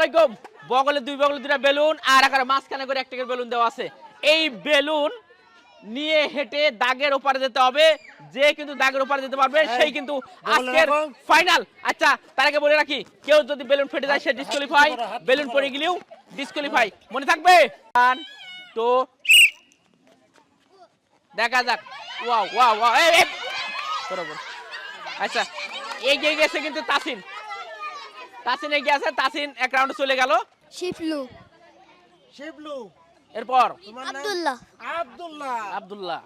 আলাইকুম। বগলে দুইটা বেলুন আর আকারে মাঝখানে করে একটা করে বেলুন দেওয়া আছে। এই বেলুন নিয়ে হেঁটে দাগের ওপারে যেতে হবে। যে কিন্তু দাগের ওপারে যেতে পারবে সেই কিন্তু আজকের ফাইনাল। আচ্ছা, তার আগে বলে রাখি, কেউ যদি বেলুন ফেটে যায় সে ডিসকোয়ালিফাই, বেলুন পড়ে গেলেও ডিসকোয়ালিফাই। মনে থাকবে? 1 2 দেখা যাক। ওয়াও ওয়াও ওয়াও, এই বরাবর। আচ্ছা, এগিয়ে গেছে কিন্তু তাসিন এগিয়ে আছে। তাসিন এক রাউন্ডে চলে গেল। শিবলু এরপর আব্দুল্লাহ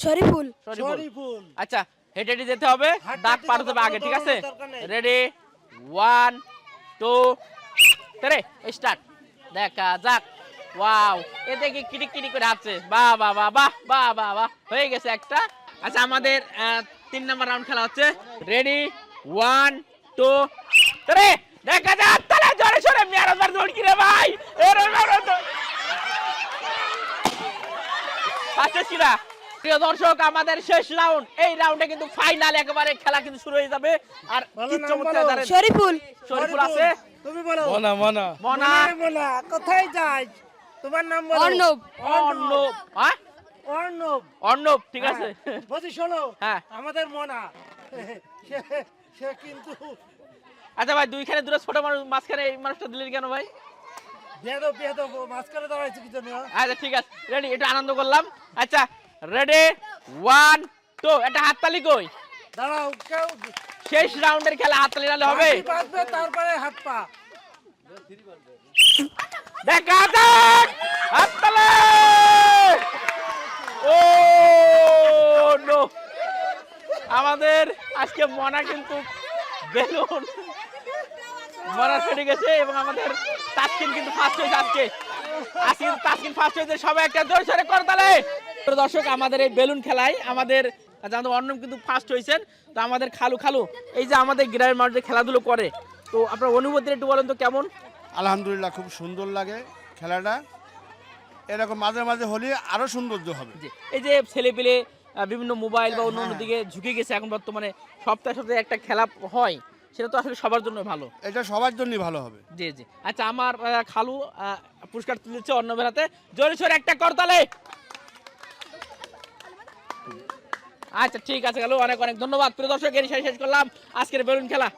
শরীফুল আচ্ছা, হেঁটে হেঁটে যেতে হবে, দাগ পার হতে হবে আগে, ঠিক আছে? Ready 1 2 3 start. দেখা যাক। ওয়াও, এ দেখি কিটিক কিটিক করে হাঁটছে। বাহ বাহ বাহ বাহ বাহ বাহ বাহ, হয়ে গেছে একটা। আচ্ছা, আমাদের 3 নাম্বার রাউন্ড খেলা হচ্ছে। রেডি 1 2 3 দেখা যাক। তাহলে জোরে সোরে মেরাজবার দৌড় কি রে ভাই, প্রিয় দর্শক, আমাদের শেষ রাউন্ড। এই রাউন্ডে কিন্তু ফাইনাল, একেবারে খেলা কিন্তু শুরু হয়ে যাবে। আর কি চমৎকার জানেন, শরীফুল আছে। তুমি বলো। মনা কোথায় যাস? তোমার নাম বলো। অর্ণব, ঠিক আছে। বলছি শোনো, হ্যাঁ, আমাদের মনা সে কিন্তু আচ্ছা ভাই, দুইখানে দুটো ছোট মানুষ, মাঝখানে এই মানুষটা দিলেন কেন ভাই? বেয়াদব মাঝখানে দাঁড়াইছে কি জন্য? আচ্ছা ঠিক আছে, রেডি, এটা আনন্দ করলাম। আচ্ছা রেডি 1 2, একটা হাততালি কই? দাঁড়াও, কেউ শেষ রাউন্ডের খেলা, হাততালি নালে হবে। বাজবে, তারপরে হাত পা। দেখা যাক, হাততালি। ও নো, আমাদের আজকে মনা কিন্তু বেলুন মনা ফেটে গেছে এবং আমাদের তাসকিন কিন্তু ফার্স্ট হয়েছে আজকে। তাসকিন ফার্স্ট হয়েছে, সবাই একটা জোরে সোরে করতালে। দর্শক, আমাদের এই বেলুন খেলায় আমাদের অর্ণব কিন্তু ফার্স্ট হয়েছেন। তো আমাদের খালু এই যে আমাদের গ্রামের মানুষ খেলাধুলো করে, তো আপনার অনুভূতি একটু বলেন তো কেমন? আলহামদুলিল্লাহ, খুব সুন্দর লাগে খেলাটা। এরকম মাঝে মাঝে হলে আরো সৌন্দর্য হবে। এই যে ছেলে পেলে বিভিন্ন মোবাইল বা অন্য দিকে ঝুঁকে গেছে, এখন বর্তমানে সপ্তাহে একটা খেলা হয়, সেটা তো আসলে সবার জন্য ভালো। এটা সবার জন্যই ভালো হবে। জি জি। আচ্ছা, আমার খালু পুরস্কার তুলেছে অর্ণবের হাতে, জোরে সোরে একটা করতালে। আচ্ছা ঠিক আছে, খালু, অনেক অনেক ধন্যবাদ। প্রিয় দর্শক, এর শেষ করলাম আজকের বেলুন খেলা।